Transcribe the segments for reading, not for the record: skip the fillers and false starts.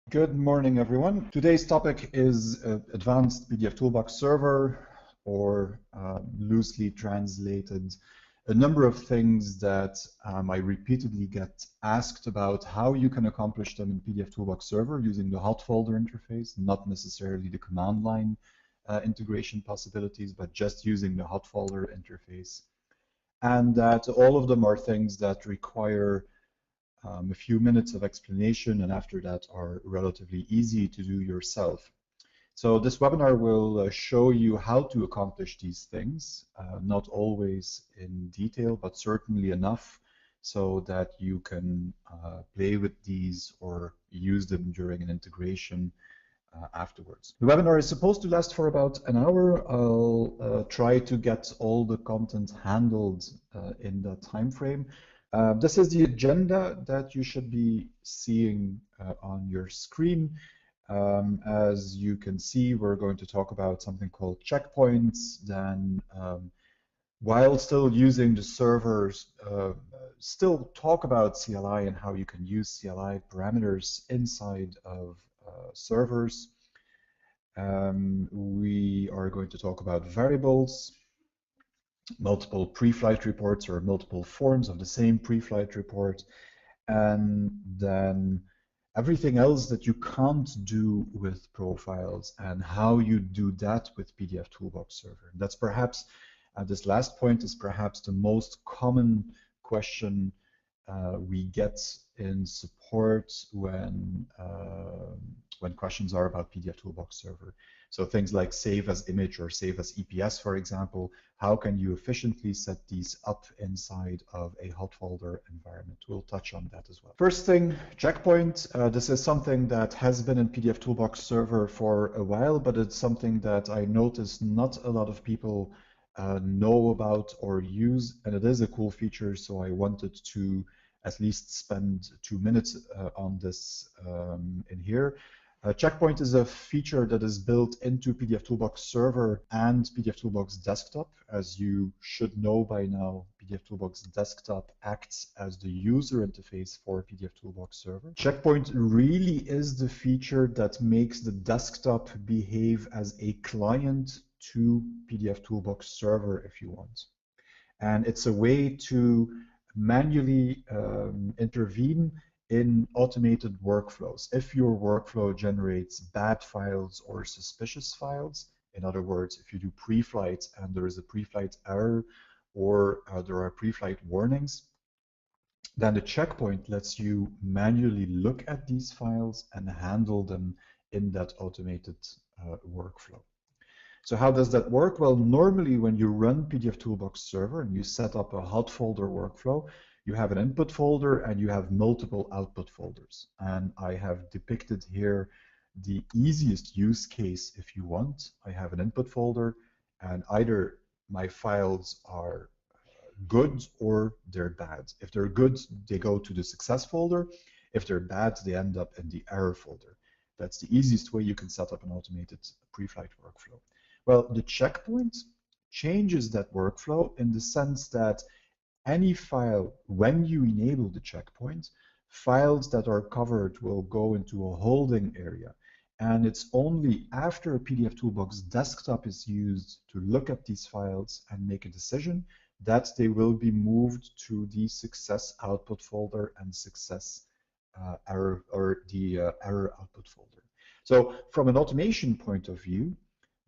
Good morning, everyone. Today's topic is Advanced pdfToolbox Server, or loosely translated, a number of things that I repeatedly get asked about how you can accomplish them in pdfToolbox Server using the hot folder interface, not necessarily the command line integration possibilities, but just using the hot folder interface. And that all of them are things that require a few minutes of explanation, and after that are relatively easy to do yourself. So this webinar will show you how to accomplish these things, not always in detail, but certainly enough so that you can play with these or use them during an integration afterwards. The webinar is supposed to last for about an hour. I'll try to get all the content handled in that time frame. This is the agenda that you should be seeing on your screen. As you can see, we're going to talk about something called checkpoints. Then, while still using the servers, still talk about CLI and how you can use CLI parameters inside of servers. We are going to talk about variables, multiple pre-flight reports or multiple forms of the same pre-flight report, and then everything else that you can't do with profiles and how you do that with pdfToolbox Server. That's perhaps, this last point is perhaps the most common question we get in support when questions are about pdfToolbox Server. So things like save as image or save as EPS, for example, how can you efficiently set these up inside of a hot folder environment? We'll touch on that as well. First thing, checkpoint. This is something that has been in pdfToolbox Server for a while, but it's something that I noticed not a lot of people know about or use, and it is a cool feature, so I wanted to at least spend 2 minutes on this in here. Checkpoint is a feature that is built into pdfToolbox Server and pdfToolbox Desktop. As you should know by now, pdfToolbox Desktop acts as the user interface for pdfToolbox Server. Checkpoint really is the feature that makes the desktop behave as a client to pdfToolbox Server, if you want. And it's a way to manually intervene in automated workflows. If your workflow generates bad files or suspicious files, in other words, if you do pre-flight and there is a pre-flight error or there are pre-flight warnings, then the checkpoint lets you manually look at these files and handle them in that automated workflow. So how does that work? Well, normally when you run pdfToolbox Server and you set up a hot folder workflow, you have an input folder and you have multiple output folders. And I have depicted here the easiest use case if you want. I have an input folder and either my files are good or they're bad. If they're good, they go to the success folder. If they're bad, they end up in the error folder. That's the easiest way you can set up an automated pre-flight workflow. Well, the checkpoint changes that workflow in the sense that any file, when you enable the checkpoint, files that are covered will go into a holding area. And it's only after a pdfToolbox Desktop is used to look at these files and make a decision that they will be moved to the success output folder and success error, or the error output folder. So from an automation point of view,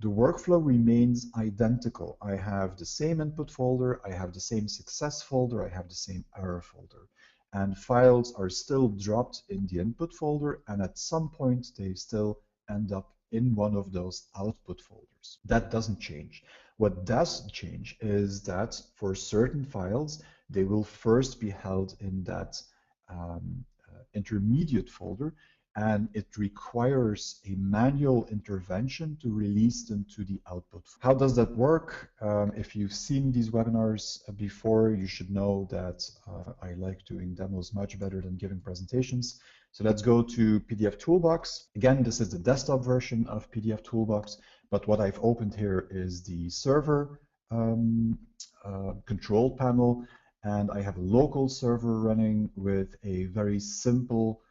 the workflow remains identical. I have the same input folder, I have the same success folder, I have the same error folder. And files are still dropped in the input folder, and at some point they still end up in one of those output folders. That doesn't change. What does change is that for certain files, they will first be held in that intermediate folder, and it requires a manual intervention to release them to the output. How does that work? If you've seen these webinars before, you should know that I like doing demos much better than giving presentations. So let's go to pdfToolbox. Again, this is the desktop version of pdfToolbox, but what I've opened here is the server control panel, and I have a local server running with a very simple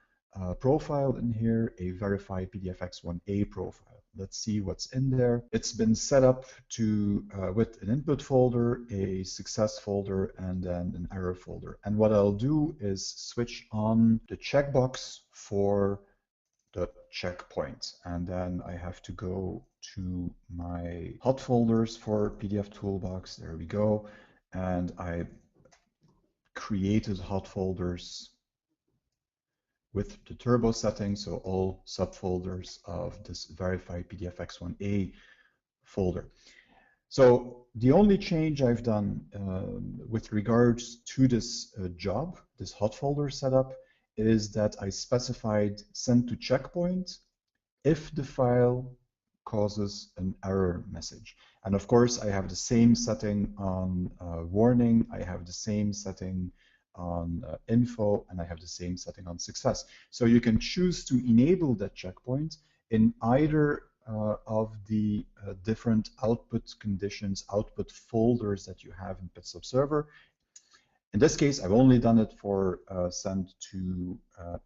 profile in here, a verify pdfX1A profile. Let's see what's in there. It's been set up to with an input folder, a success folder, and then an error folder. And what I'll do is switch on the checkbox for the checkpoint. And then I have to go to my hot folders for pdfToolbox. There we go. And I created hot folders with the turbo setting, so all subfolders of this verify pdfX1A folder. So the only change I've done with regards to this job, this hot folder setup, is that I specified send to checkpoint if the file causes an error message. And of course, I have the same setting on warning, I have the same setting on info, and I have the same setting on success. So you can choose to enable that checkpoint in either of the different output conditions, output folders that you have in PitSub server. In this case, I've only done it for send to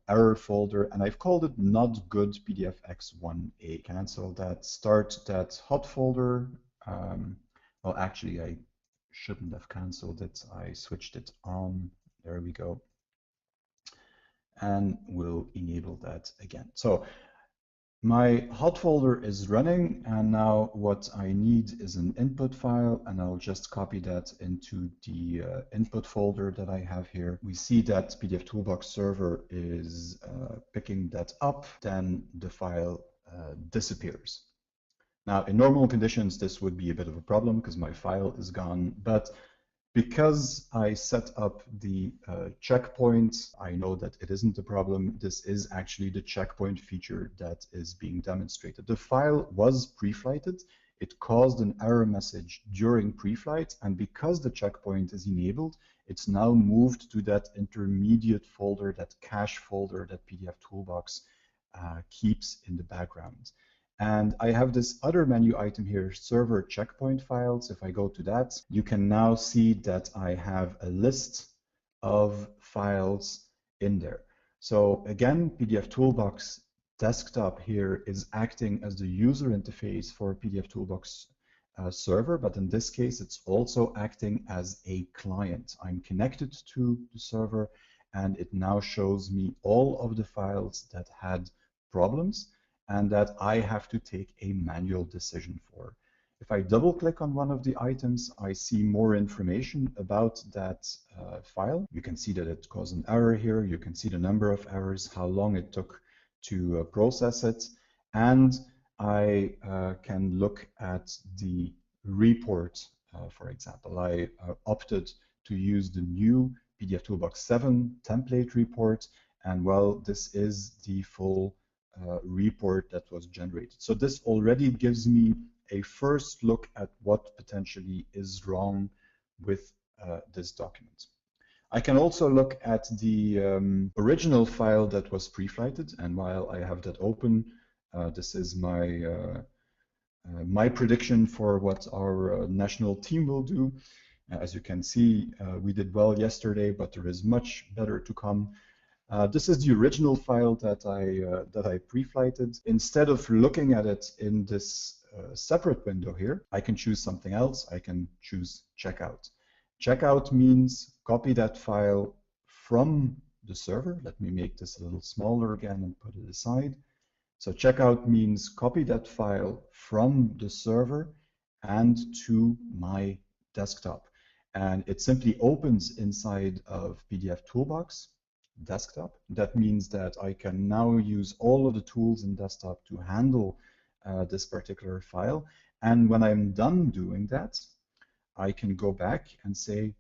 error folder, and I've called it not good pdfX1A. Cancel that, start that hot folder. Well, actually, I shouldn't have canceled it. I switched it on. There we go. And we'll enable that again. So my hot folder is running, and now what I need is an input file, and I'll just copy that into the input folder that I have here. We see that pdfToolbox server is picking that up, then the file disappears. Now, in normal conditions, this would be a bit of a problem because my file is gone, but because I set up the checkpoint, I know that it isn't a problem. This is actually the checkpoint feature that is being demonstrated. The file was pre-flighted. It caused an error message during pre-flight, and because the checkpoint is enabled, it's now moved to that intermediate folder, that cache folder that pdfToolbox keeps in the background. And I have this other menu item here, server checkpoint files. If I go to that, you can now see that I have a list of files in there. So again, pdfToolbox desktop here is acting as the user interface for pdfToolbox server, but in this case, it's also acting as a client. I'm connected to the server, and it now shows me all of the files that had problems and that I have to take a manual decision for. If I double click on one of the items, I see more information about that file. You can see that it caused an error here. You can see the number of errors, how long it took to process it. And I can look at the report, for example. I opted to use the new pdfToolbox 7 template report. And well, this is the full report that was generated. So this already gives me a first look at what potentially is wrong with this document. I can also look at the original file that was pre-flighted, and while I have that open, this is my my prediction for what our national team will do. As you can see, we did well yesterday, but there is much better to come. This is the original file that I pre-flighted. Instead of looking at it in this separate window here, I can choose something else. I can choose checkout. Checkout means copy that file from the server. Let me make this a little smaller again and put it aside. So checkout means copy that file from the server and to my desktop. And it simply opens inside of pdfToolbox desktop. That means that I can now use all of the tools in desktop to handle this particular file. And when I'm done doing that, I can go back and say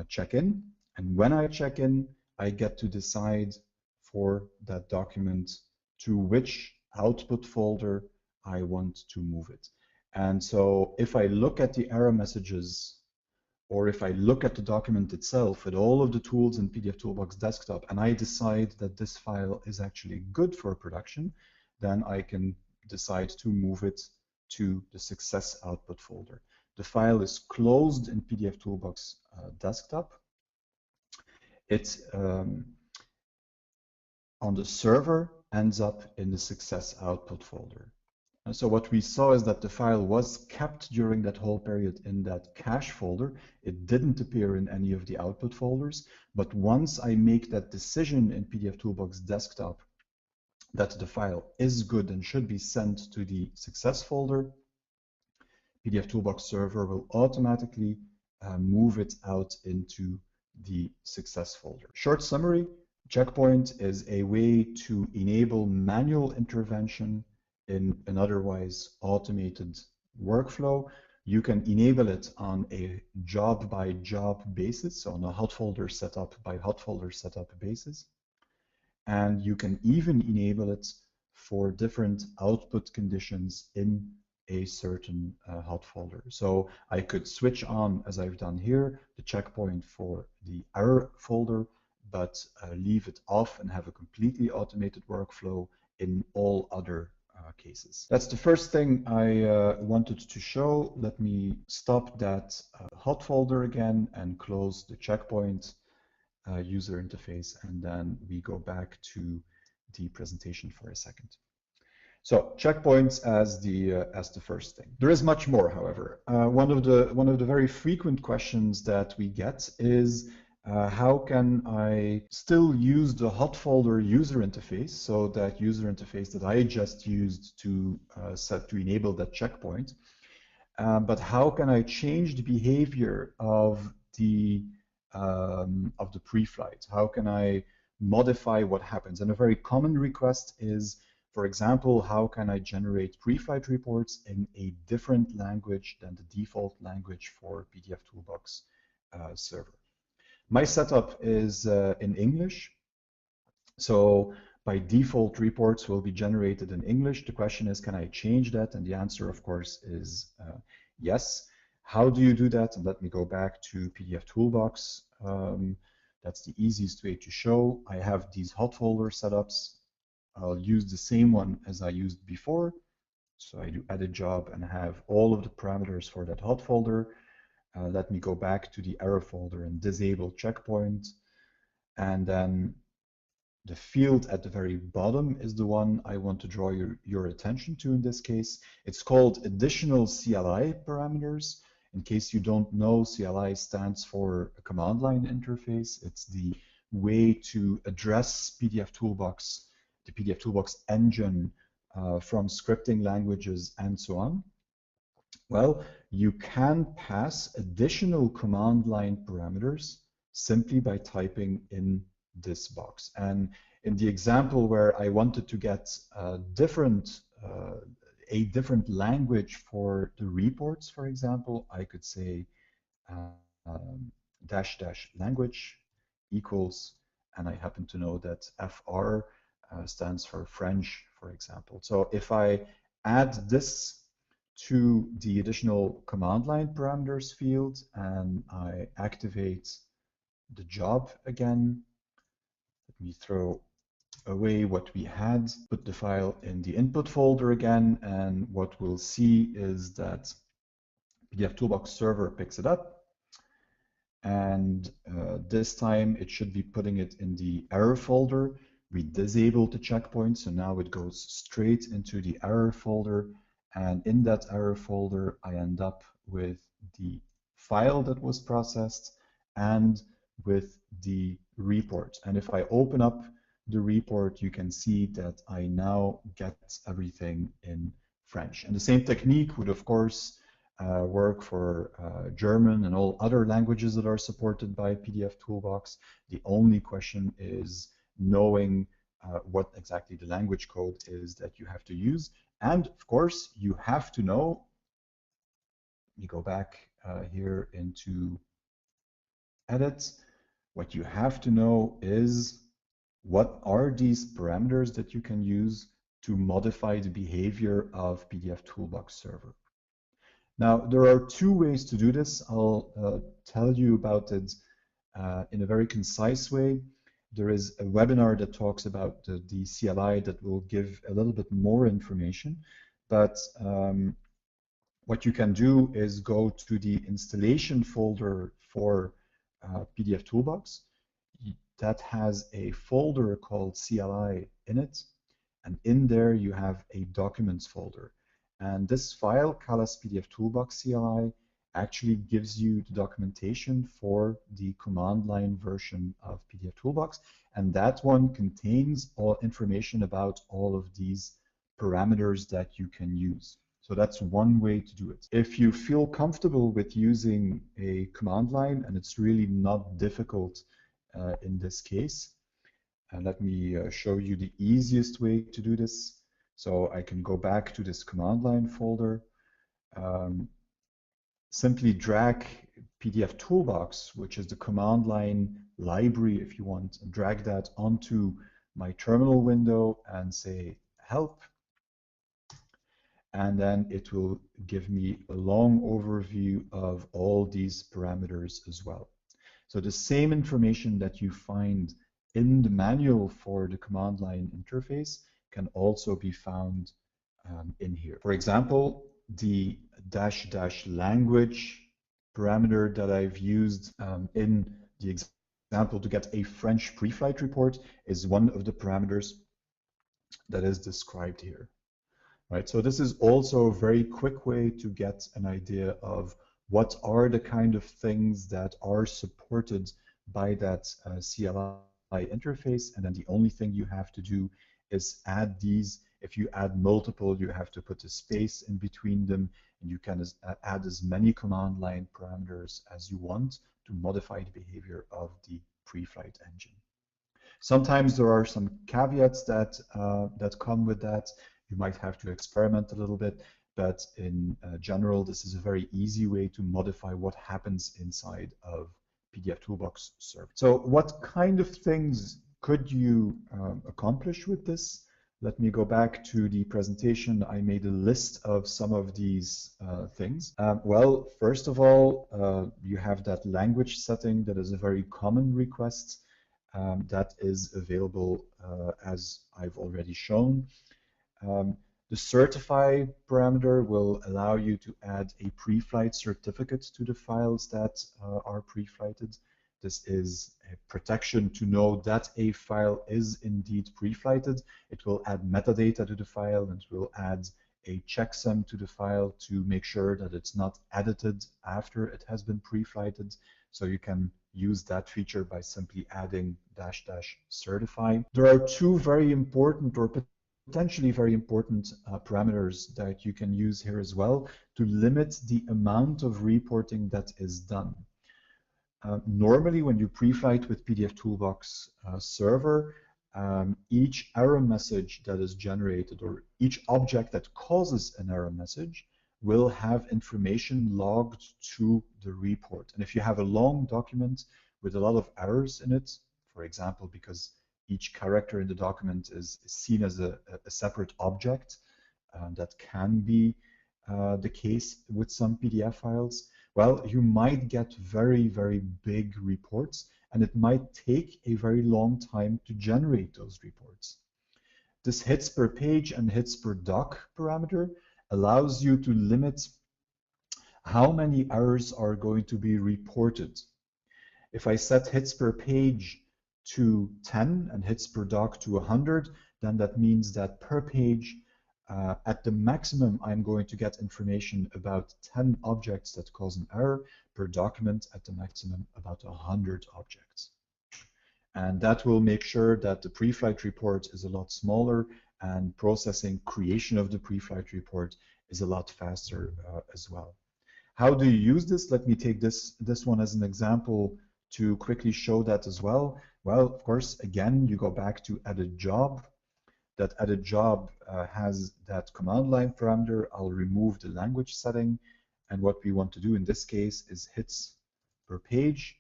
check in. And when I check in, I get to decide for that document to which output folder I want to move it. And so if I look at the error messages, or if I look at the document itself with all of the tools in pdfToolbox desktop, and I decide that this file is actually good for production, then I can decide to move it to the success output folder. The file is closed in pdfToolbox desktop. on the server ends up in the success output folder. And so what we saw is that the file was kept during that whole period in that cache folder. It didn't appear in any of the output folders, but once I make that decision in pdfToolbox desktop that the file is good and should be sent to the success folder, pdfToolbox server will automatically move it out into the success folder. Short summary, checkpoint is a way to enable manual intervention in an otherwise automated workflow. You can enable it on a job by job basis, so on a hot folder setup by hot folder setup basis. And you can even enable it for different output conditions in a certain hot folder. So I could switch on, as I've done here, the checkpoint for the error folder, but leave it off and have a completely automated workflow in all other cases. That's the first thing I wanted to show. Let me stop that hot folder again and close the checkpoint user interface, and then we go back to the presentation for a second. So checkpoints as the first thing. There is much more, however. One of the very frequent questions that we get is how can I still use the hot folder user interface, so that user interface that I just used to enable that checkpoint, but how can I change the behavior of the pre-flight? How can I modify what happens? And a very common request is, for example, how can I generate pre-flight reports in a different language than the default language for pdfToolbox server? My setup is in English. So by default, reports will be generated in English. The question is, can I change that? And the answer, of course, is yes. How do you do that? And let me go back to pdfToolbox. That's the easiest way to show. I have these hot folder setups. I'll use the same one as I used before. So I do edit job and have all of the parameters for that hot folder. Let me go back to the error folder and disable checkpoint. And then the field at the very bottom is the one I want to draw your attention to in this case. It's called additional CLI parameters. In case you don't know, CLI stands for a command line interface. It's the way to address pdfToolbox, the pdfToolbox engine from scripting languages and so on. Well, you can pass additional command line parameters simply by typing in this box. And in the example where I wanted to get a different language for the reports, for example, I could say --language equals, and I happen to know that FR stands for French, for example. So if I add this to the additional command line parameters field and I activate the job again, let me throw away what we had, put the file in the input folder again, and what we'll see is that pdfToolbox server picks it up, and this time it should be putting it in the error folder. We disabled the checkpoint, so now it goes straight into the error folder, and in that error folder I end up with the file that was processed and with the report. And if I open up the report, you can see that I now get everything in French. And the same technique would, of course, work for German and all other languages that are supported by pdfToolbox. The only question is knowing what exactly the language code is that you have to use. And of course, you have to know, you go back here into edit, what you have to know is what are these parameters that you can use to modify the behavior of pdfToolbox server. Now, there are two ways to do this. I'll tell you about it in a very concise way. There is a webinar that talks about the CLI that will give a little bit more information. But what you can do is go to the installation folder for pdfToolbox, that has a folder called CLI in it, and in there you have a documents folder. And this file, Calas pdfToolbox CLI, actually gives you the documentation for the command line version of pdfToolbox, and that one contains all information about all of these parameters that you can use. So that's one way to do it. If you feel comfortable with using a command line, and it's really not difficult in this case, let me show you the easiest way to do this. So I can go back to this command line folder, simply drag pdfToolbox, which is the command line library if you want, and drag that onto my terminal window and say help. And then it will give me a long overview of all these parameters as well. So the same information that you find in the manual for the command line interface can also be found in here. For example, the -- language parameter that I've used in the example to get a French pre-flight report is one of the parameters that is described here. Right, so this is also a very quick way to get an idea of what are the kind of things that are supported by that CLI interface, and then the only thing you have to do is add these. If you add multiple, you have to put a space in between them, and you can add as many command line parameters as you want to modify the behavior of the pre-flight engine. Sometimes there are some caveats that come with that. You might have to experiment a little bit, but in general, this is a very easy way to modify what happens inside of pdfToolbox server. So what kind of things could you accomplish with this? Let me go back to the presentation. I made a list of some of these things. Well, first of all, you have that language setting that is a very common request that is available as I've already shown. The certify parameter will allow you to add a pre-flight certificate to the files that are pre-flighted. This is a protection to know that a file is indeed pre-flighted. It will add metadata to the file, and it will add a checksum to the file to make sure that it's not edited after it has been pre-flighted. So you can use that feature by simply adding -- certify. There are two very important, or potentially very important parameters that you can use here as well to limit the amount of reporting that is done. Normally, when you pre-flight with pdfToolbox server, each error message that is generated, or each object that causes an error message, will have information logged to the report. And if you have a long document with a lot of errors in it, for example, because each character in the document is seen as a separate object, that can be the case with some PDF files, well, you might get very, very big reports, and it might take a very long time to generate those reports. This hits per page and hits per doc parameter allows you to limit how many errors are going to be reported. If I set hits per page to 10 and hits per doc to 100, then that means that per page, at the maximum, I'm going to get information about 10 objects that cause an error, per document at the maximum about 100 objects. And that will make sure that the pre-flight report is a lot smaller, and processing creation of the pre-flight report is a lot faster as well. How do you use this? Let me take this one as an example to quickly show that as well. Well, of course, again, you go back to edit job. That edit job has that command line parameter. I'll remove the language setting. And what we want to do in this case is hits per page.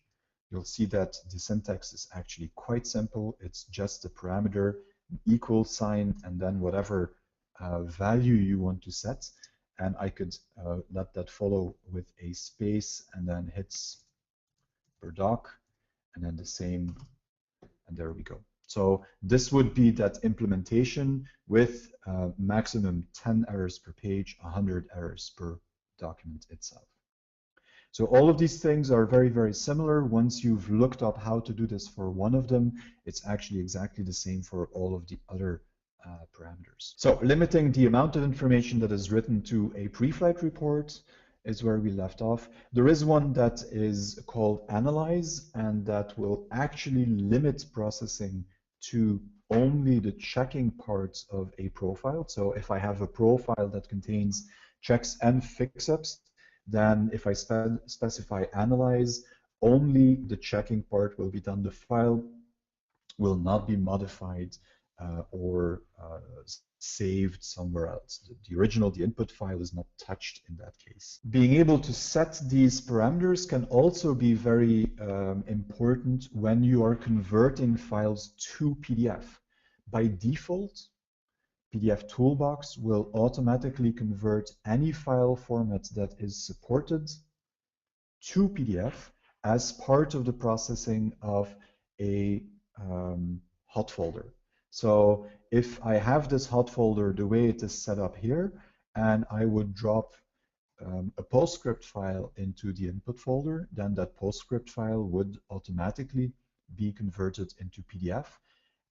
You'll see that the syntax is actually quite simple. It's just a parameter, an equal sign, and then whatever value you want to set. And I could let that follow with a space and then hits per doc, and then the same, and there we go. So this would be that implementation with maximum 10 errors per page, 100 errors per document itself. So all of these things are very, very similar. Once you've looked up how to do this for one of them, it's actually exactly the same for all of the other parameters. So limiting the amount of information that is written to a pre-flight report is where we left off. There is one that is called analyze, and that will actually limit processing to only the checking parts of a profile. So if I have a profile that contains checks and fix-ups, then if I specify analyze, only the checking part will be done. The file will not be modified or saved somewhere else. The original, the input file, is not touched in that case. Being able to set these parameters can also be very important when you are converting files to PDF. By default, pdfToolbox will automatically convert any file format that is supported to PDF as part of the processing of a hot folder. So if I have this hot folder the way it is set up here, and I would drop a PostScript file into the input folder, then that PostScript file would automatically be converted into PDF,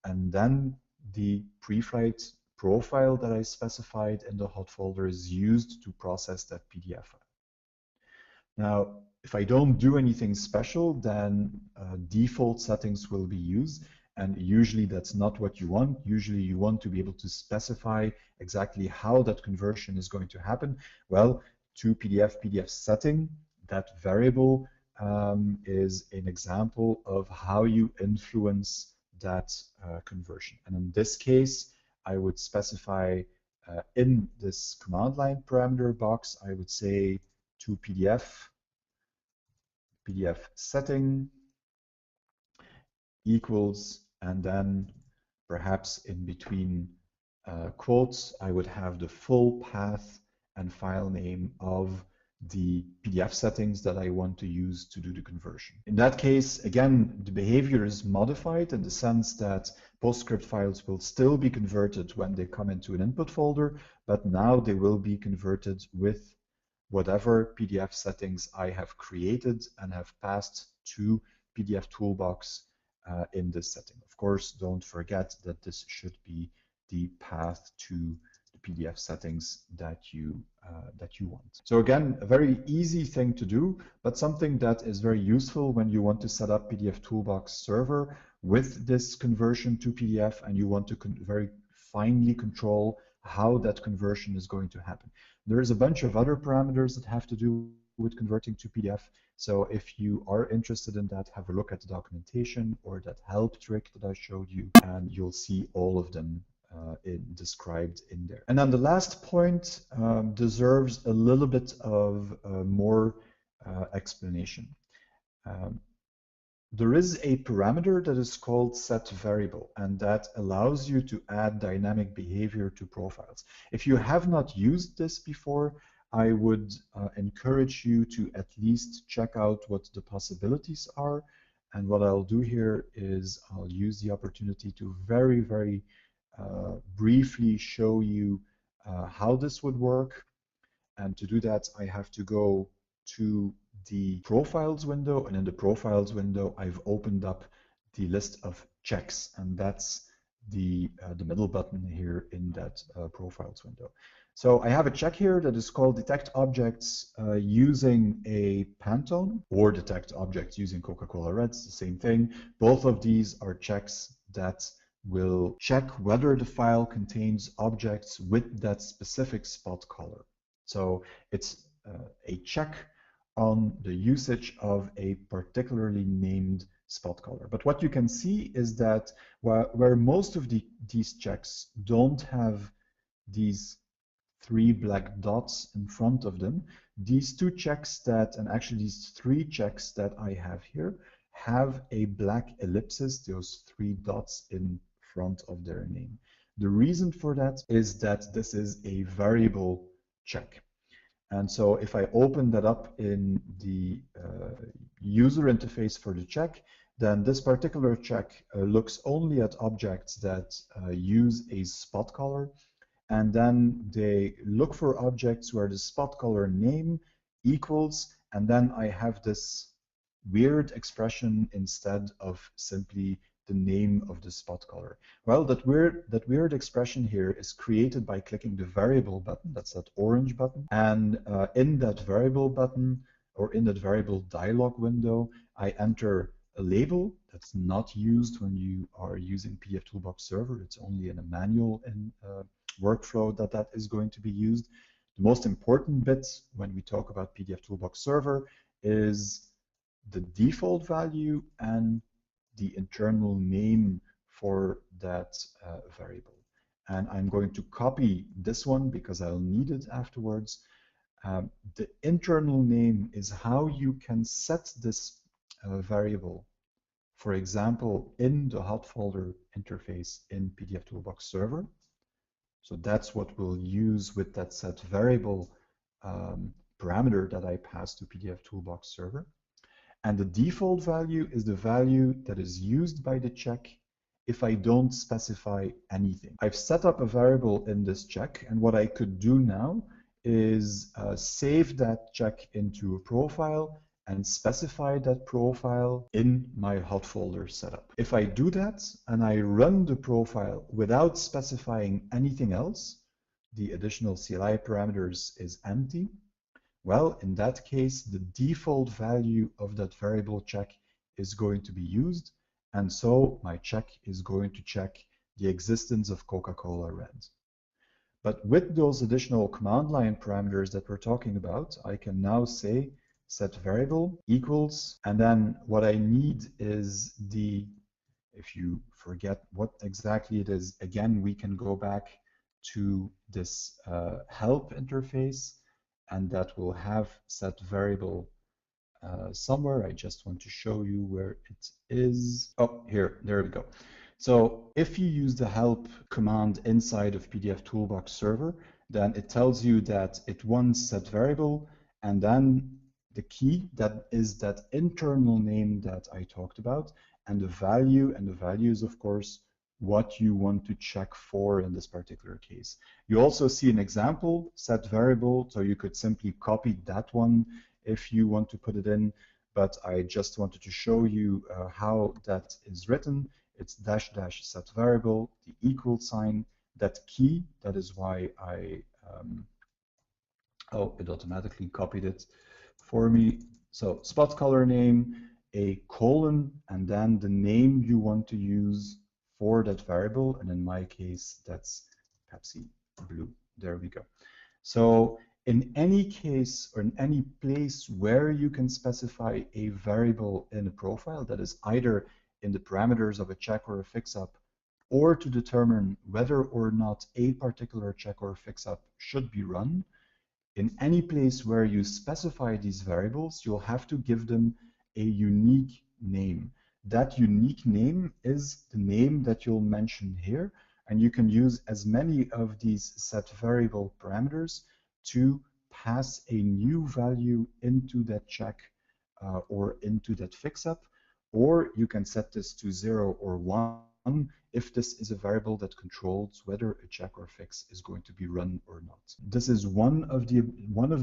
and then the Preflight profile that I specified in the hot folder is used to process that PDF file. Now, if I don't do anything special, then default settings will be used, and usually that's not what you want. Usually you want to be able to specify exactly how that conversion is going to happen. Well, to PDF setting, that variable is an example of how you influence that conversion. And in this case, I would specify in this command line parameter box, I would say to PDF setting equals, and then perhaps in between quotes, I would have the full path and file name of the PDF settings that I want to use to do the conversion. In that case, again, the behavior is modified in the sense that PostScript files will still be converted when they come into an input folder, but now they will be converted with whatever PDF settings I have created and have passed to pdfToolbox in this setting. Of course, don't forget that this should be the path to the PDF settings that you want. So again, a very easy thing to do, but something that is very useful when you want to set up pdfToolbox server with this conversion to PDF, and you want to very finely control how that conversion is going to happen. There is a bunch of other parameters that have to do with converting to PDF. So if you are interested in that, have a look at the documentation or that help trick that I showed you, and you'll see all of them described in there. And then the last point deserves a little bit of more explanation. There is a parameter that is called setVariable, and that allows you to add dynamic behavior to profiles. If you have not used this before, I would encourage you to at least check out what the possibilities are. And what I'll do here is I'll use the opportunity to very, very briefly show you how this would work. And to do that, I have to go to the profiles window, and in the profiles window, I've opened up the list of checks, and that's the middle button here in that profiles window. So I have a check here that is called detect objects using a Pantone, or detect objects using Coca-Cola Red. It's the same thing. Both of these are checks that will check whether the file contains objects with that specific spot color. So it's a check on the usage of a particularly named spot color. But what you can see is that where most of these checks don't have these 3 black dots in front of them, these 2 checks and actually these 3 checks that I have here have a black ellipsis, those 3 dots in front of their name. The reason for that is that this is a variable check. And so if I open that up in the user interface for the check, then this particular check looks only at objects that use a spot color, and then they look for objects where the spot color name equals and then I have this weird expression instead of simply the name of the spot color. Well, that weird expression here is created by clicking the variable button, that's that orange button, and in that variable button, or in that variable dialog window, I enter a label that's not used when you are using pdfToolbox Server. It's only in a manual and workflow that is going to be used. The most important bit when we talk about pdfToolbox Server is the default value and the internal name for that variable. And I'm going to copy this one because I'll need it afterwards. The internal name is how you can set this variable. For example, in the hot folder interface in pdfToolbox Server. So that's what we'll use with that set variable parameter that I pass to pdfToolbox Server. And the default value is the value that is used by the check if I don't specify anything. I've set up a variable in this check, and what I could do now is save that check into a profile and specify that profile in my hot folder setup. If I do that and I run the profile without specifying anything else, the additional CLI parameters is empty. Well, in that case, the default value of that variable check is going to be used, and so my check is going to check the existence of Coca-Cola Red. But with those additional command line parameters that we're talking about, I can now say set variable equals, and then what I need is the, if you forget what exactly it is, again, we can go back to this help interface, and that will have set variable somewhere. I just want to show you where it is. Oh, here, there we go. So if you use the help command inside of pdfToolbox Server, then it tells you that it wants set variable, and then the key that is that internal name that I talked about, and the value is, of course, what you want to check for in this particular case. You also see an example set variable, so you could simply copy that one if you want to put it in, but I just wanted to show you how that is written. It's dash dash set variable, the equal sign, that key, that is why I, oh, it automatically copied it for me. So spot color name, a colon, and then the name you want to use for that variable, and in my case, that's Pepsi Blue. There we go. So in any case or in any place where you can specify a variable in a profile, that is either in the parameters of a check or a fix-up, or to determine whether or not a particular check or fix-up should be run, in any place where you specify these variables, you'll have to give them a unique name. That unique name is the name that you'll mention here, and you can use as many of these set variable parameters to pass a new value into that check or into that fix-up, or you can set this to 0 or 1 if this is a variable that controls whether a check or fix is going to be run or not. This is one of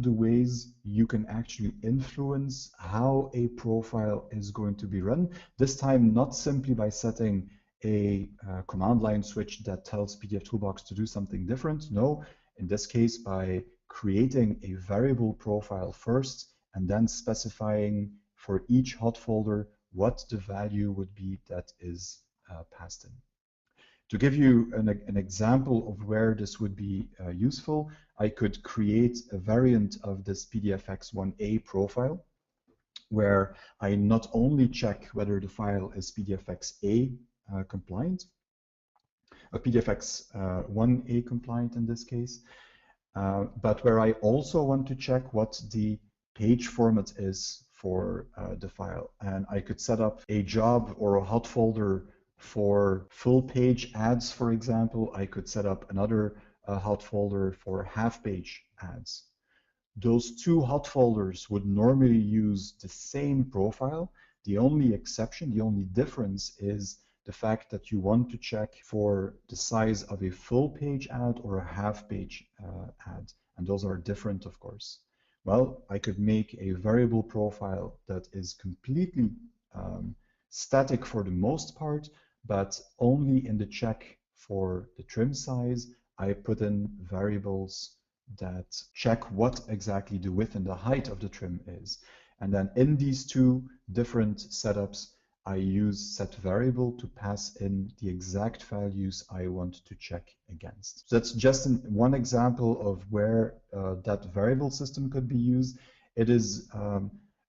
the ways you can actually influence how a profile is going to be run. This time, not simply by setting a command line switch that tells pdfToolbox to do something different. No, in this case, by creating a variable profile first and then specifying for each hot folder what the value would be that is passed in. To give you an example of where this would be useful, I could create a variant of this PDFX1A profile where I not only check whether the file is PDFXA compliant, PDFX1A compliant in this case, but where I also want to check what the page format is for the file. And I could set up a job or a hot folder for full page ads, for example. I could set up another hot folder for half page ads. Those two hot folders would normally use the same profile. The only exception, the only difference is the fact that you want to check for the size of a full page ad or a half page ad. And those are different, of course. Well, I could make a variable profile that is completely static for the most part, but only in the check for the trim size, I put in variables that check what exactly the width and the height of the trim is. And then in these two different setups, I use set variable to pass in the exact values I want to check against. So that's just one example of where that variable system could be used. It is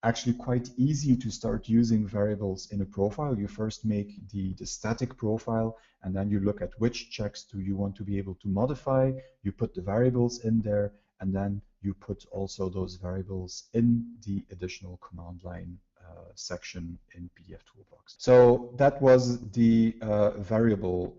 actually quite easy to start using variables in a profile. You first make the static profile, and then you look at which checks do you want to be able to modify. You put the variables in there, and then you put also those variables in the additional command line section in pdfToolbox. So that was the variable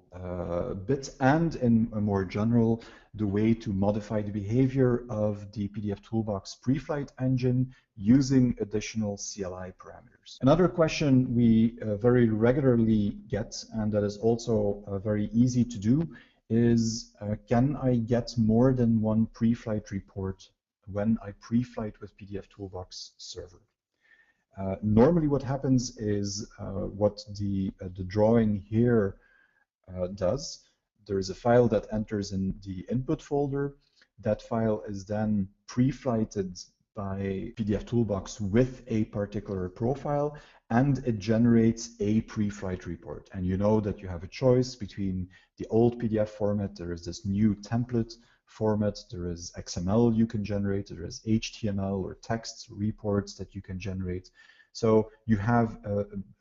bit, and in a more general, the way to modify the behavior of the pdfToolbox Preflight engine using additional CLI parameters. Another question we very regularly get, and that is also very easy to do, is can I get more than one Preflight report when I preflight with pdfToolbox server? Normally what happens is what the drawing here does. There is a file that enters in the input folder. That file is then preflighted by pdfToolbox with a particular profile, and it generates a preflight report. And you know that you have a choice between the old PDF format, there is this new template format, there is XML you can generate, there is HTML or text reports that you can generate. So you have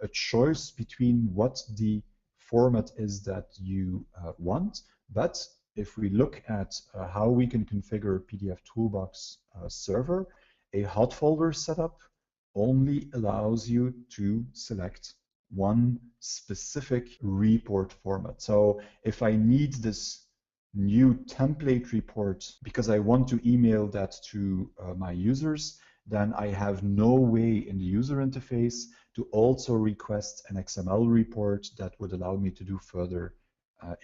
a choice between what the format is that you want. But if we look at how we can configure pdfToolbox server, a hot folder setup only allows you to select one specific report format. So if I need this new template report because I want to email that to my users, then I have no way in the user interface to also request an XML report that would allow me to do further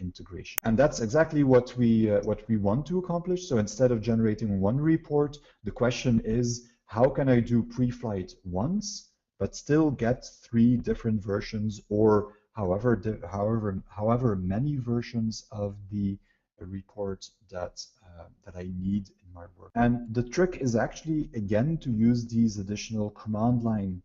integration. And that's exactly what we want to accomplish. So instead of generating one report, the question is, how can I do preflight once, but still get 3 different versions, or however many versions of the report that I need in my work. And the trick is actually, again, to use these additional command line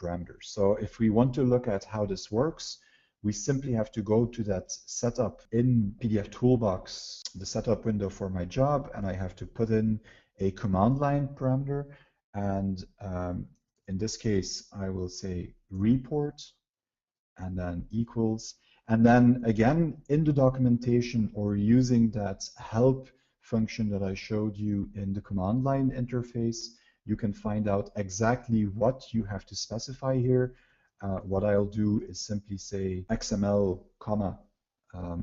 parameters. So if we want to look at how this works, we simply have to go to that setup in pdfToolbox, the setup window for my job, and I have to put in a command line parameter. And in this case, I will say report and then equals. And then again, in the documentation or using that help function that I showed you in the command line interface, you can find out exactly what you have to specify here. What I'll do is simply say XML, comma,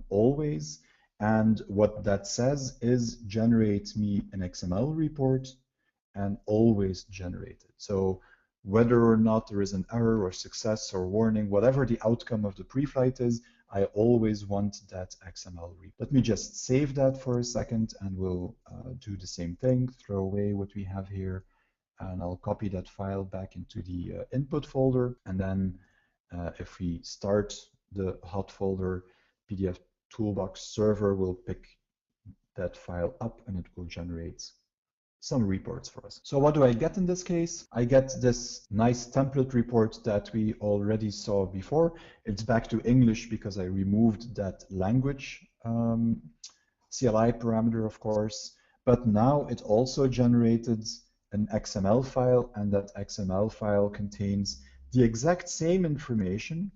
always. And what that says is generate me an XML report and always generate it. So whether or not there is an error or success or warning, whatever the outcome of the preflight is, I always want that XML report. Let me just save that for a second, and we'll do the same thing, throw away what we have here, and I'll copy that file back into the input folder. And then if we start the hot folder, pdfToolbox server will pick that file up and it will generate some reports for us. So what do I get in this case? I get this nice template report that we already saw before. It's back to English because I removed that language CLI parameter, of course. But now it also generated an XML file, and that XML file contains the exact same information.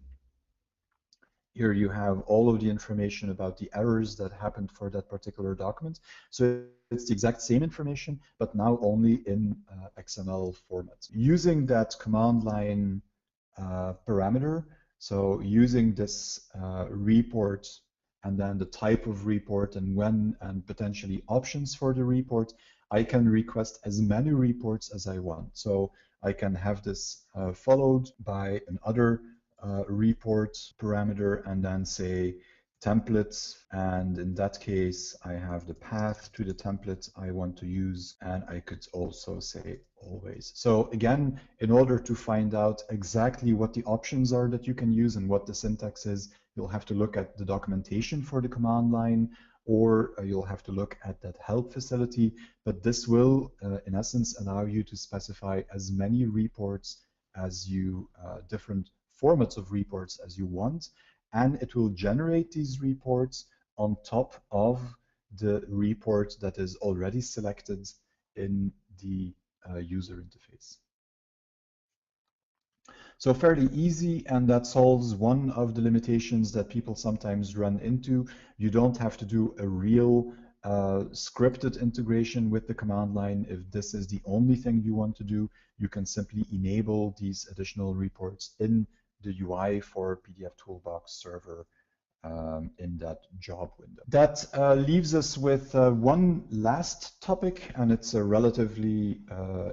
Here you have all of the information about the errors that happened for that particular document. So it's the exact same information, but now only in XML format. Using that command line parameter, so using this report and then the type of report and when and potentially options for the report, I can request as many reports as I want. So I can have this followed by another report parameter and then say template, and in that case I have the path to the template I want to use, and I could also say always. So again, in order to find out exactly what the options are that you can use and what the syntax is, you'll have to look at the documentation for the command line, or you'll have to look at that help facility, but this will in essence allow you to specify as many reports as you different formats of reports as you want, and it will generate these reports on top of the report that is already selected in the user interface. So fairly easy, and that solves one of the limitations that people sometimes run into. You don't have to do a real scripted integration with the command line. If this is the only thing you want to do, you can simply enable these additional reports in the UI for pdfToolbox server in that job window. That leaves us with one last topic, and it's a relatively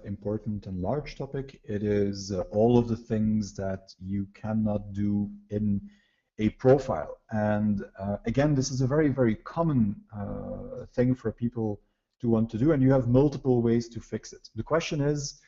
important and large topic. It is all of the things that you cannot do in a profile. And again, this is a very, very common thing for people to want to do, and you have multiple ways to fix it. The question is,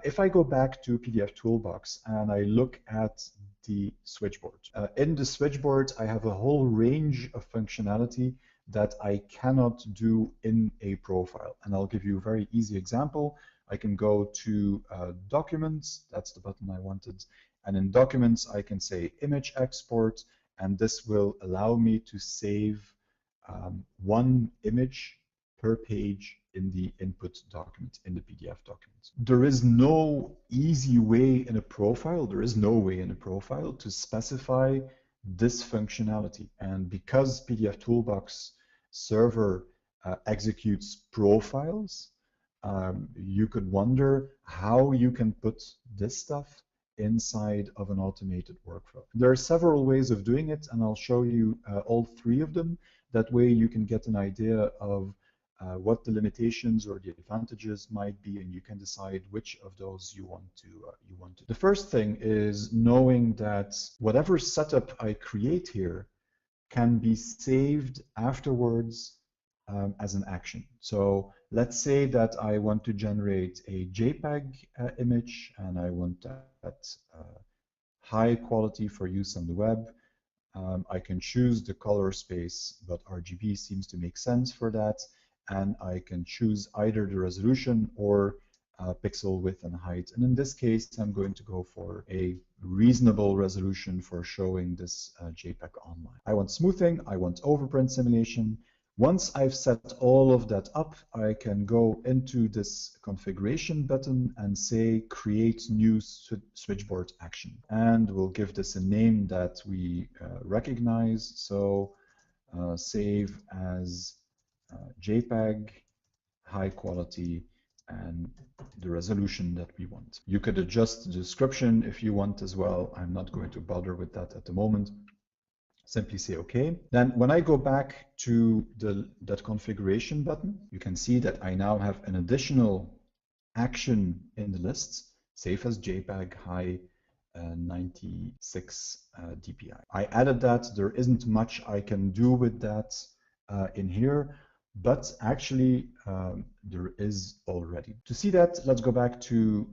if I go back to pdfToolbox and I look at the switchboard. In the switchboard, I have a whole range of functionality that I cannot do in a profile. And I'll give you a very easy example. I can go to Documents, that's the button I wanted. And in Documents, I can say Image Export, and this will allow me to save one image per page in the input document, in the PDF document. There is no easy way in a profile, to specify this functionality. And because pdfToolbox server executes profiles, you could wonder how you can put this stuff inside of an automated workflow. There are several ways of doing it, and I'll show you all three of them. That way you can get an idea of what the limitations or the advantages might be, and you can decide which of those you want to. The first thing is knowing that whatever setup I create here can be saved afterwards as an action. So let's say that I want to generate a JPEG image, and I want that high quality for use on the web. I can choose the color space, but RGB seems to make sense for that. And I can choose either the resolution or pixel width and height. And in this case, I'm going to go for a reasonable resolution for showing this JPEG online. I want smoothing, I want overprint simulation. Once I've set all of that up, I can go into this configuration button and say create new switchboard action. And we'll give this a name that we recognize. So save as JPEG, high quality, and the resolution that we want. You could adjust the description if you want as well. I'm not going to bother with that at the moment. Simply say OK. Then when I go back to that configuration button, you can see that I now have an additional action in the list, save as JPEG, high 96 dpi. I added that. There isn't much I can do with that in here, but actually there is already. To see that, let's go back to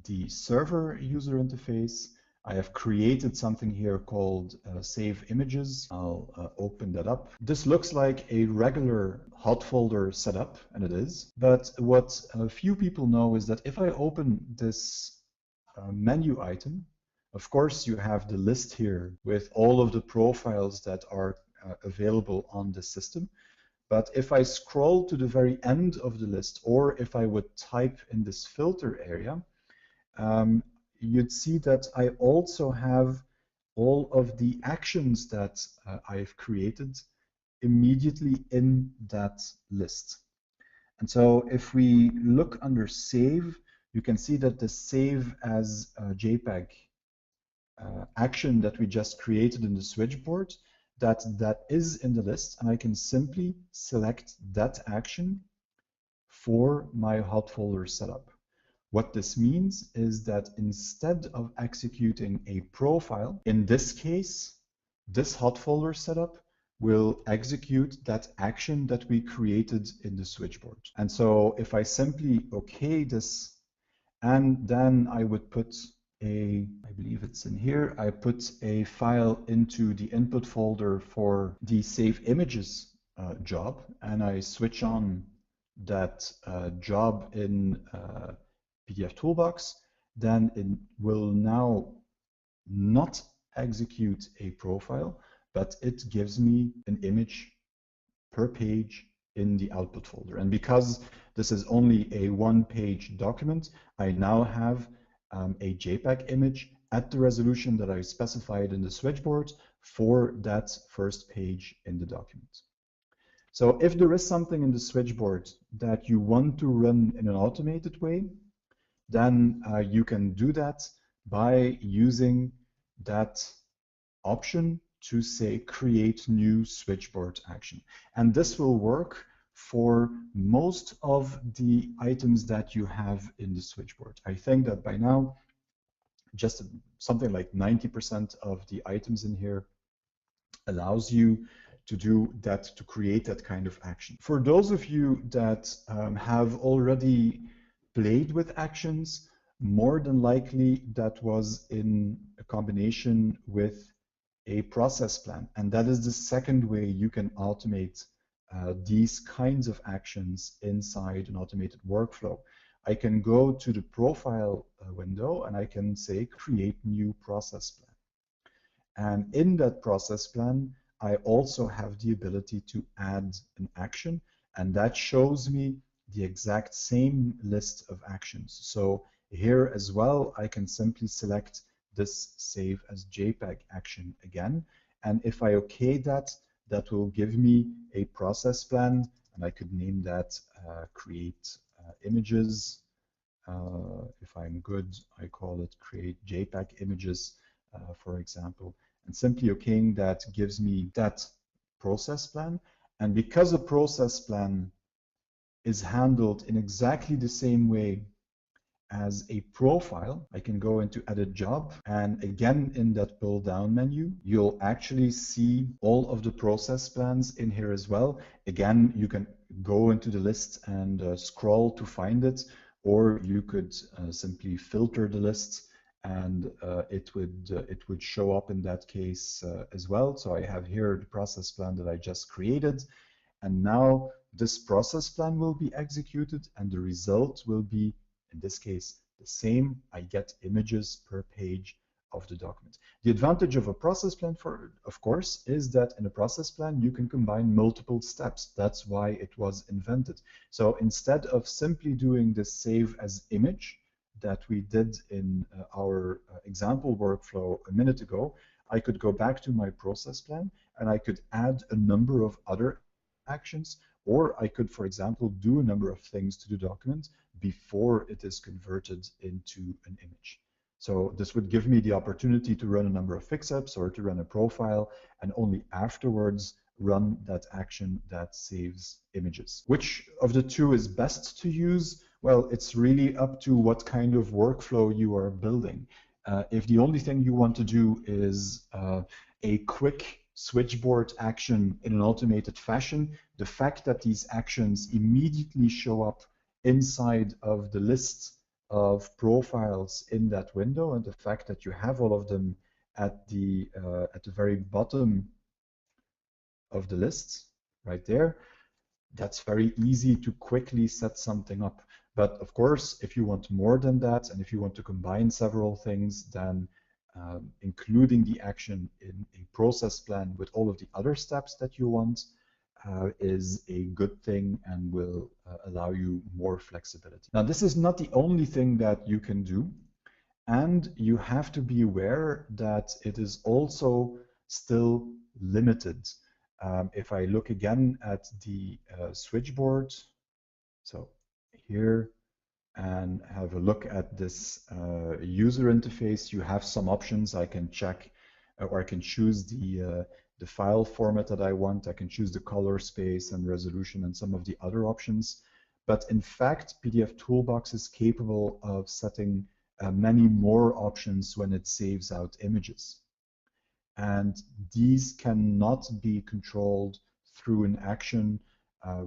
the server user interface. I have created something here called Save Images. I'll open that up. This looks like a regular hot folder setup, and it is. But what a few people know is that if I open this menu item, of course you have the list here with all of the profiles that are available on the system. But if I scroll to the very end of the list, or if I would type in this filter area, you'd see that I also have all of the actions that I've created immediately in that list. And so if we look under Save, you can see that the Save as JPEG action that we just created in the switchboard, that is in the list, and I can simply select that action for my hot folder setup. What this means is that instead of executing a profile, in this case, this hot folder setup will execute that action that we created in the switchboard. And so if I simply OK this, and then I would put I believe it's in here, I put a file into the input folder for the save images job, and I switch on that job in pdfToolbox, then it will now not execute a profile, but it gives me an image per page in the output folder. And because this is only a one-page document, I now have a JPEG image at the resolution that I specified in the switchboard for that first page in the document. So if there is something in the switchboard that you want to run in an automated way, then you can do that by using that option to say create new switchboard action. And this will work for most of the items that you have in the switchboard. I think that by now, just something like 90% of the items in here allows you to do that, to create that kind of action. For those of you that have already played with actions, more than likely that was in a combination with a process plan. And that is the second way you can automate these kinds of actions inside an automated workflow. I can go to the profile window and I can say create new process plan. And in that process plan, I also have the ability to add an action, and that shows me the exact same list of actions. So here as well, I can simply select this save as JPEG action again. And if I OK that, that will give me a process plan, and I could name that create images. If I'm good, I call it create JPEG images, for example. And simply OKing that gives me that process plan. And because a process plan is handled in exactly the same way as a profile, I can go into edit job, and again in that pull down menu you'll actually see all of the process plans in here as well. Again, you can go into the list and scroll to find it, or you could simply filter the list and it would show up in that case as well. So I have here the process plan that I just created, and now this process plan will be executed and the result will be, in this case, the same. I get images per page of the document. The advantage of a process plan, of course, is that in a process plan you can combine multiple steps. That's why it was invented. So instead of simply doing the save as image that we did in our example workflow a minute ago, I could go back to my process plan and I could add a number of other actions, or I could, for example, do a number of things to the document before it is converted into an image. So this would give me the opportunity to run a number of fix-ups or to run a profile, and only afterwards run that action that saves images. Which of the two is best to use? Well, it's really up to what kind of workflow you are building. If the only thing you want to do is a quick switchboard action in an automated fashion, the fact that these actions immediately show up inside of the list of profiles in that window, and the fact that you have all of them at the very bottom of the list right there, that's very easy to quickly set something up. But of course, if you want more than that, and if you want to combine several things, then including the action in a process plan with all of the other steps that you want is a good thing and will allow you more flexibility. Now, this is not the only thing that you can do, and you have to be aware that it is also still limited. If I look again at the switchboard, so here, and have a look at this user interface, you have some options. I can check, or I can choose the file format that I want. I can choose the color space and resolution and some of the other options. But in fact, pdfToolbox is capable of setting many more options when it saves out images. and these cannot be controlled through an action,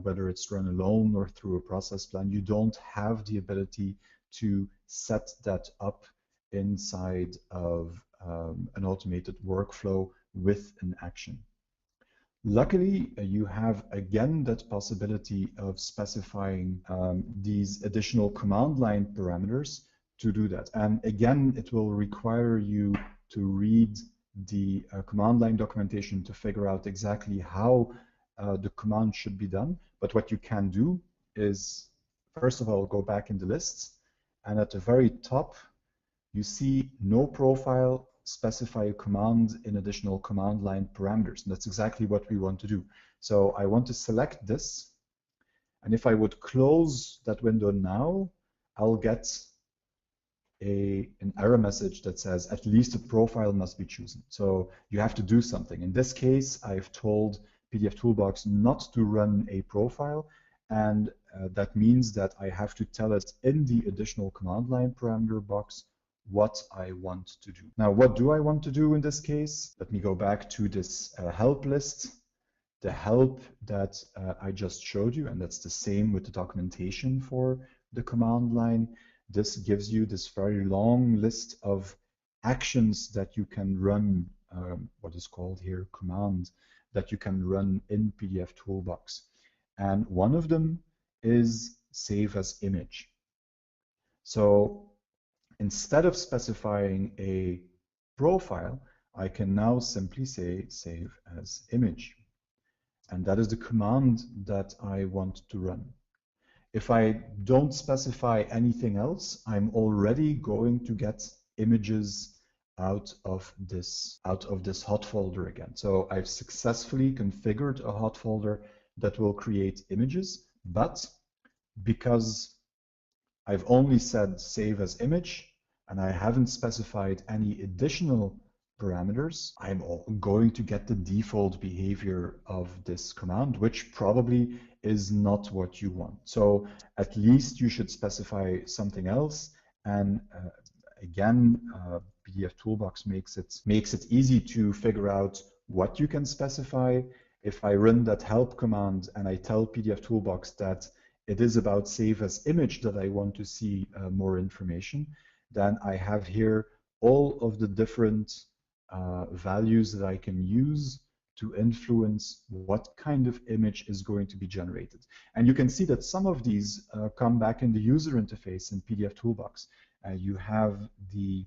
whether it's run alone or through a process plan. You don't have the ability to set that up inside of an automated workflow with an action. Luckily, you have again that possibility of specifying these additional command line parameters to do that. And again, it will require you to read the command line documentation to figure out exactly how the command should be done. But what you can do is, first of all, go back in the lists, and at the very top, you see no profile, specify a command in additional command line parameters. And that's exactly what we want to do. So I want to select this. And if I would close that window now, I'll get an error message that says at least a profile must be chosen. So you have to do something. In this case, I've told pdfToolbox not to run a profile. And that means that I have to tell it in the additional command line parameter box what I want to do. Now, what do I want to do in this case? Let me go back to this help list, the help that I just showed you, and that's the same with the documentation for the command line. This gives you this very long list of actions that you can run, what is called here command, that you can run in pdfToolbox. And one of them is save as image. So instead of specifying a profile, I can now simply say save as image. And that is the command that I want to run. If I don't specify anything else, I'm already going to get images out of this hot folder again. So I've successfully configured a hot folder that will create images, but because I've only said save as image, and I haven't specified any additional parameters, I'm going to get the default behavior of this command, which probably is not what you want. So at least you should specify something else. And again, pdfToolbox makes it easy to figure out what you can specify. If I run that help command and I tell pdfToolbox that it is about save as image that I want to see more information, then I have here all of the different values that I can use to influence what kind of image is going to be generated. And you can see that some of these come back in the user interface in pdfToolbox. You have the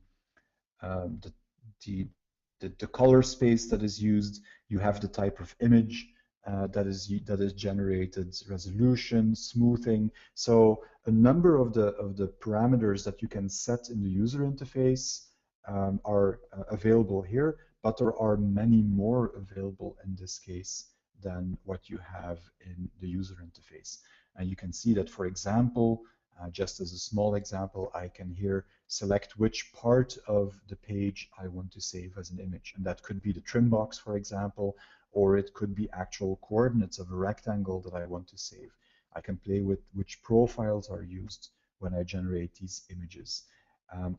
color space that is used, you have the type of image that is generated, resolution, smoothing. So a number of the parameters that you can set in the user interface are available here, but there are many more available in this case than what you have in the user interface. And you can see that, for example, just as a small example, I can here select which part of the page I want to save as an image. And that could be the trim box, for example, or it could be actual coordinates of a rectangle that I want to save. I can play with which profiles are used when I generate these images.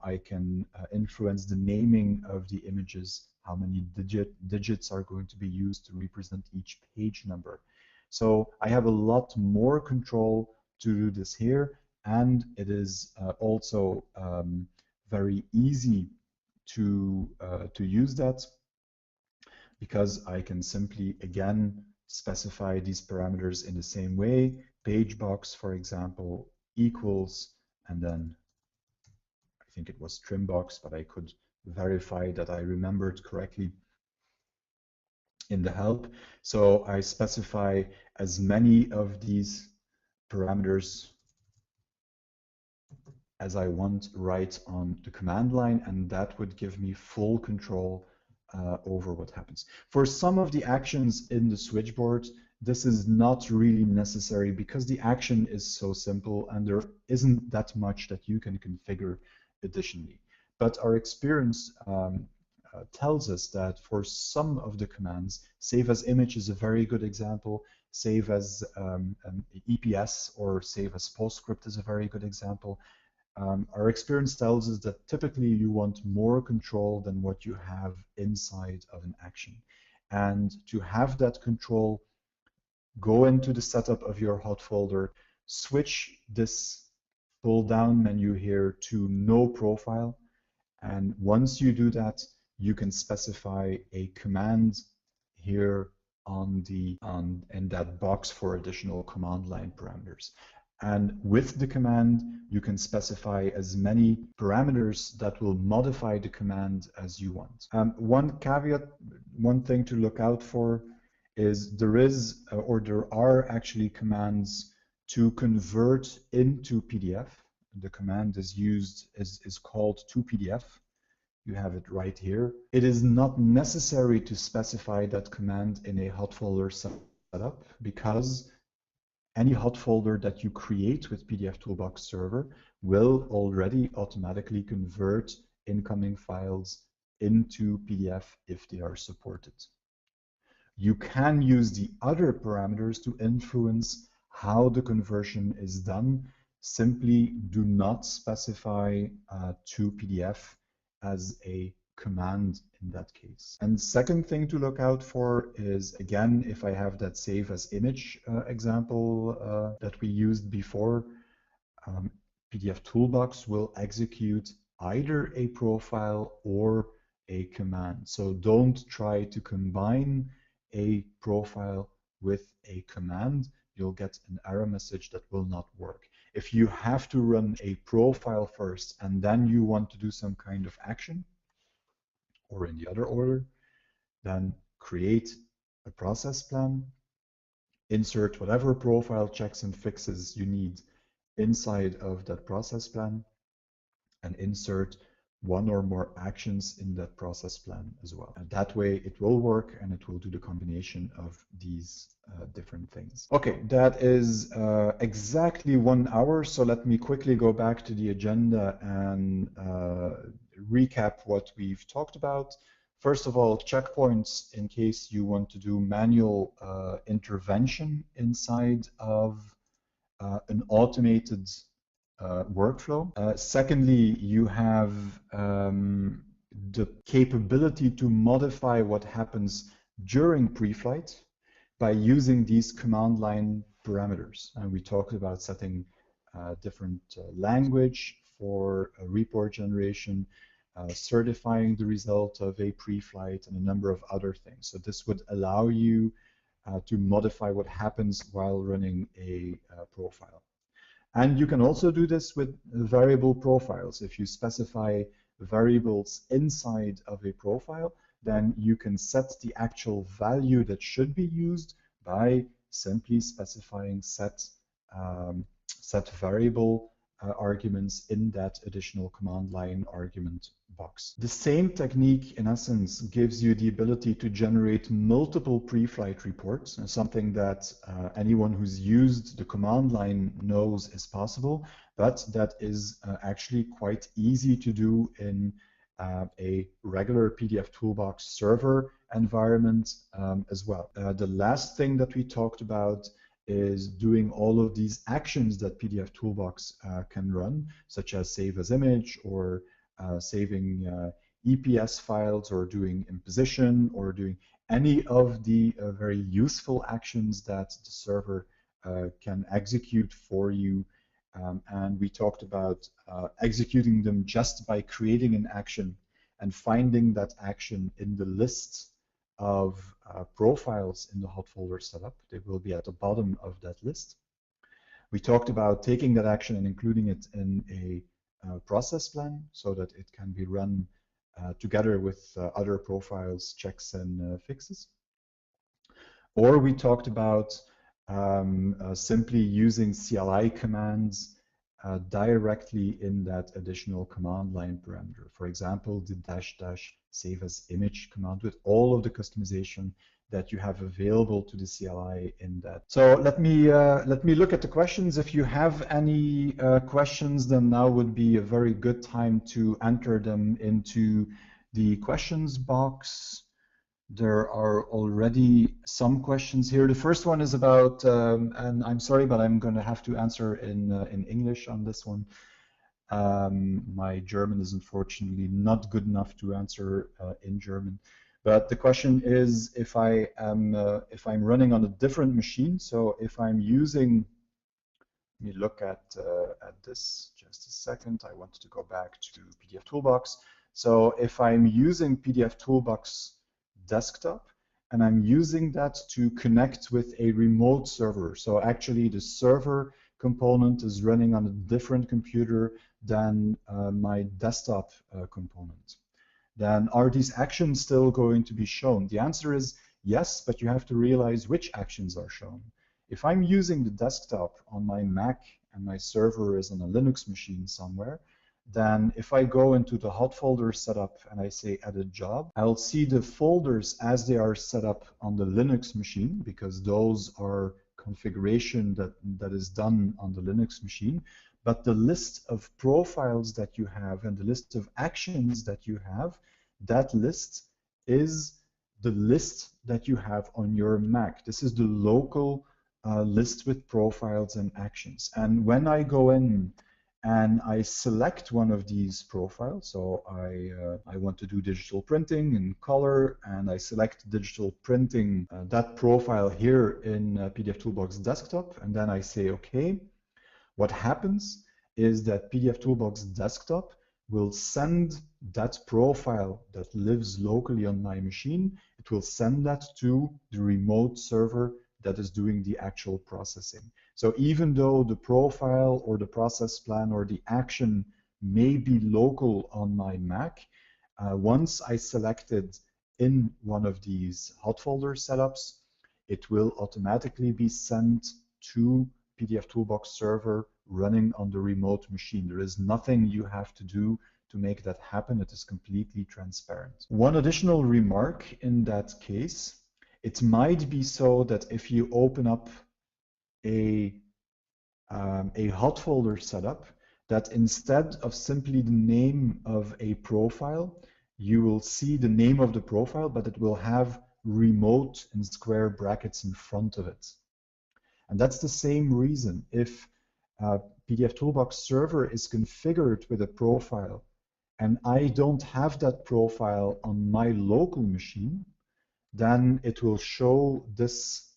I can influence the naming of the images, how many digits are going to be used to represent each page number. So I have a lot more control to do this here, and it is also very easy to use that, because I can simply, again, specify these parameters in the same way. Page box, for example, equals, and then I think it was trim box, but I could verify that I remembered correctly in the help. So I specify as many of these parameters as I want right on the command line, and that would give me full control over what happens. For some of the actions in the switchboard, this is not really necessary because the action is so simple and there isn't that much that you can configure additionally. But our experience tells us that for some of the commands, save as image is a very good example, save as EPS or save as PostScript is a very good example. our experience tells us that typically you want more control than what you have inside of an action. And to have that control, go into the setup of your hot folder, switch this pull down menu here to no profile. And once you do that, you can specify a command here in that box for additional command line parameters. And with the command, you can specify as many parameters that will modify the command as you want. One caveat, one thing to look out for is there are actually commands to convert into PDF. The command is called toPDF. You have it right here. It is not necessary to specify that command in a hot folder setup, because any hot folder that you create with pdfToolbox server will already automatically convert incoming files into PDF if they are supported. You can use the other parameters to influence how the conversion is done. Simply do not specify to PDF as a command in that case. And second thing to look out for is, again, if I have that save as image example that we used before, pdfToolbox will execute either a profile or a command. So don't try to combine a profile with a command. You'll get an error message that will not work. If you have to run a profile first and then you want to do some kind of action, or in the other order, then create a process plan, insert whatever profile checks and fixes you need inside of that process plan, and insert one or more actions in that process plan as well. And that way it will work, and it will do the combination of these different things. Okay, that is exactly 1 hour. So let me quickly go back to the agenda and recap what we've talked about. First of all, checkpoints in case you want to do manual intervention inside of an automated workflow. Secondly, you have the capability to modify what happens during pre-flight by using these command line parameters. And we talked about setting different language for report generation, certifying the result of a pre-flight, and a number of other things. So this would allow you to modify what happens while running a profile. And you can also do this with variable profiles. If you specify variables inside of a profile, then you can set the actual value that should be used by simply specifying set variable arguments in that additional command line argument box. The same technique, in essence, gives you the ability to generate multiple pre-flight reports, something that anyone who's used the command line knows is possible, but that is actually quite easy to do in a regular pdfToolbox server environment as well. The last thing that we talked about is doing all of these actions that pdfToolbox can run, such as save as image, or saving EPS files, or doing imposition, or doing any of the very useful actions that the server can execute for you. And we talked about executing them just by creating an action and finding that action in the list of profiles in the hot folder setup. They will be at the bottom of that list. We talked about taking that action and including it in a process plan so that it can be run together with other profiles, checks, and fixes. Or we talked about simply using CLI commands directly in that additional command line parameter. For example, the -- save as image command with all of the customization that you have available to the CLI in that. So let me look at the questions. If you have any questions, then now would be a very good time to enter them into the questions box. There are already some questions here. The first one is about, and I'm sorry, but I'm going to have to answer in English on this one. My German is unfortunately not good enough to answer in German. But the question is, if I'm running on a different machine, so if I'm using, let me look at this just a second. I want to go back to pdfToolbox. So if I'm using pdfToolbox desktop and I'm using that to connect with a remote server, so actually the server component is running on a different computer than my desktop component, then are these actions still going to be shown? The answer is yes, but you have to realize which actions are shown. If I'm using the desktop on my Mac and my server is on a Linux machine somewhere, then if I go into the hot folder setup and I say edit job, I'll see the folders as they are set up on the Linux machine, because those are configuration that is done on the Linux machine. But the list of profiles that you have and the list of actions that you have, that list is the list that you have on your Mac. This is the local list with profiles and actions. And when I go in and I select one of these profiles, so I want to do digital printing in color, and I select digital printing, that profile here in pdfToolbox desktop, and then I say OK. What happens is that pdfToolbox desktop will send that profile that lives locally on my machine. It will send that to the remote server that is doing the actual processing. So even though the profile or the process plan or the action may be local on my Mac, once I select it in one of these hot folder setups, it will automatically be sent to pdfToolbox server running on the remote machine. There is nothing you have to do to make that happen. It is completely transparent. One additional remark in that case, it might be so that if you open up a hot folder setup, that instead of simply the name of a profile, you will see the name of the profile, but it will have remote in square brackets in front of it. And that's the same reason. If pdfToolbox server is configured with a profile and I don't have that profile on my local machine, then it will show this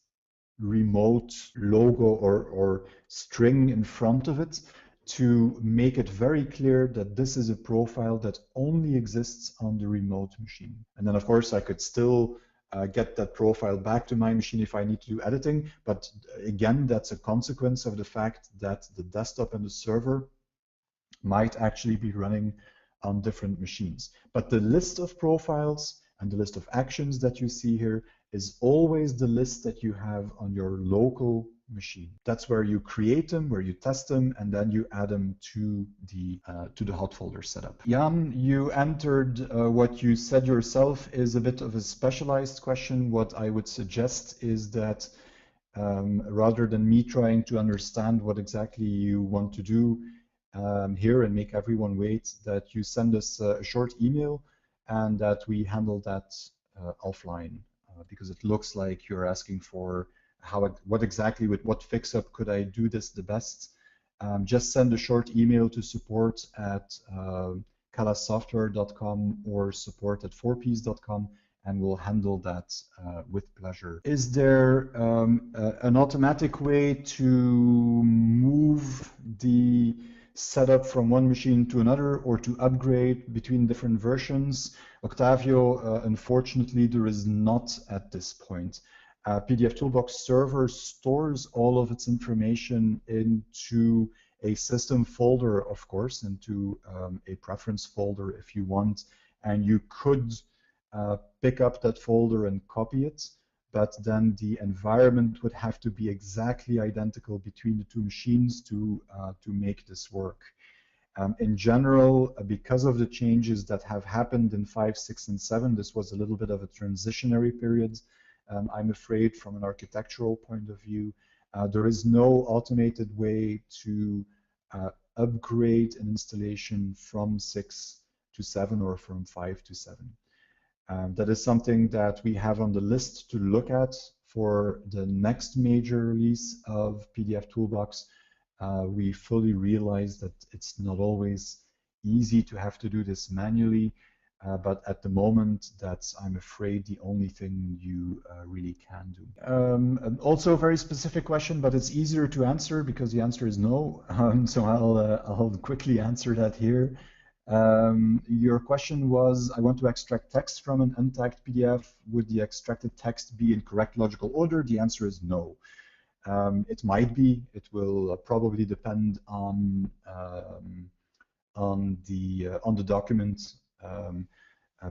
remote logo or string in front of it to make it very clear that this is a profile that only exists on the remote machine. And then, of course, I could still get that profile back to my machine if I need to do editing. But again, that's a consequence of the fact that the desktop and the server might actually be running on different machines. But the list of profiles and the list of actions that you see here is always the list that you have on your local machine. That's where you create them, where you test them, and then you add them to the hot folder setup. Jan, you entered what you said yourself is a bit of a specialized question. What I would suggest is that rather than me trying to understand what exactly you want to do here and make everyone wait, that you send us a short email and that we handle that offline, because it looks like you're asking for what exactly with what fix-up could I do this the best. Just send a short email to support@kalassoftware.com or support@4ps.com, and we'll handle that with pleasure. Is there an automatic way to move the setup from one machine to another or to upgrade between different versions? Octavio, unfortunately, there is not at this point. pdfToolbox server stores all of its information into a system folder, of course, into a preference folder if you want, and you could pick up that folder and copy it, but then the environment would have to be exactly identical between the two machines to make this work. In general, because of the changes that have happened in 5, 6, and 7, this was a little bit of a transitionary period. I'm afraid from an architectural point of view, there is no automated way to upgrade an installation from 6 to 7 or from 5 to 7. That is something that we have on the list to look at for the next major release of pdfToolbox. We fully realize that it's not always easy to have to do this manually, but at the moment, that's, I'm afraid, the only thing you really can do. And also a very specific question, but it's easier to answer because the answer is no. So I'll quickly answer that here. Your question was, I want to extract text from an untagged PDF. Would the extracted text be in correct logical order? The answer is no. It might be. It will probably depend on the document.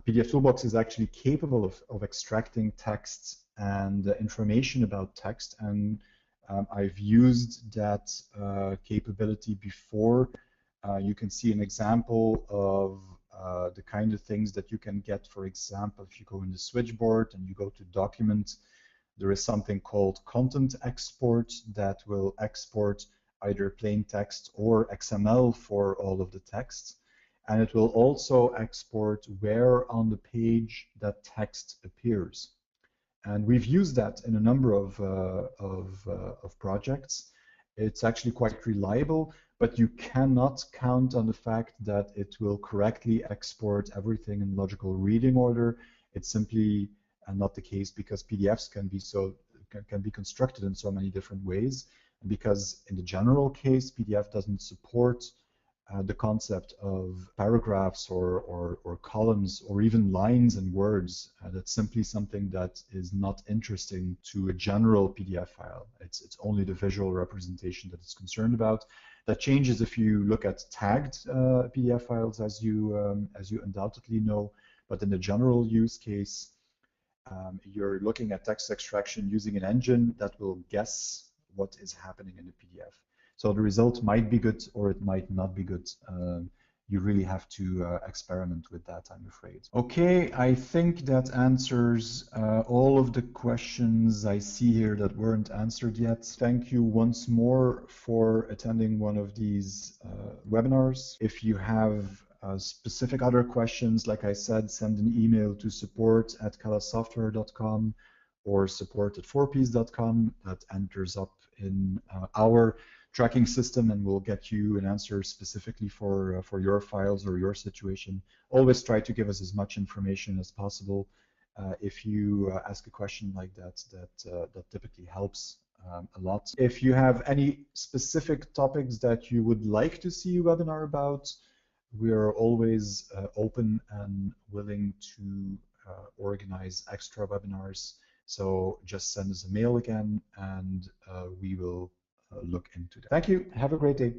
pdfToolbox is actually capable of extracting text and information about text, and I've used that capability before. You can see an example of the kind of things that you can get. For example, if you go in the switchboard and you go to Document, there is something called Content Export that will export either plain text or XML for all of the text. And it will also export where on the page that text appears. And we've used that in a number of projects. It's actually quite reliable, but you cannot count on the fact that it will correctly export everything in logical reading order. It's simply not the case because PDFs can be constructed in so many different ways. And because in the general case, PDF doesn't support the concept of paragraphs or columns or even lines and words. That's simply something that is not interesting to a general PDF file. It's only the visual representation that it's concerned about. That changes if you look at tagged PDF files, as you undoubtedly know. But in the general use case, you're looking at text extraction using an engine that will guess what is happening in the PDF. So the result might be good or it might not be good. You really have to experiment with that, I'm afraid. Okay, I think that answers all of the questions I see here that weren't answered yet. Thank you once more for attending one of these webinars. If you have specific other questions, like I said, send an email to support@kallasoftware.com or support@4ps.com. That enters up in our tracking system, and we'll get you an answer specifically for your files or your situation. Always try to give us as much information as possible. If you ask a question like that, that typically helps a lot. If you have any specific topics that you would like to see a webinar about, we are always open and willing to organize extra webinars. So just send us a mail again, and we will look into that. Thank you. Have a great day.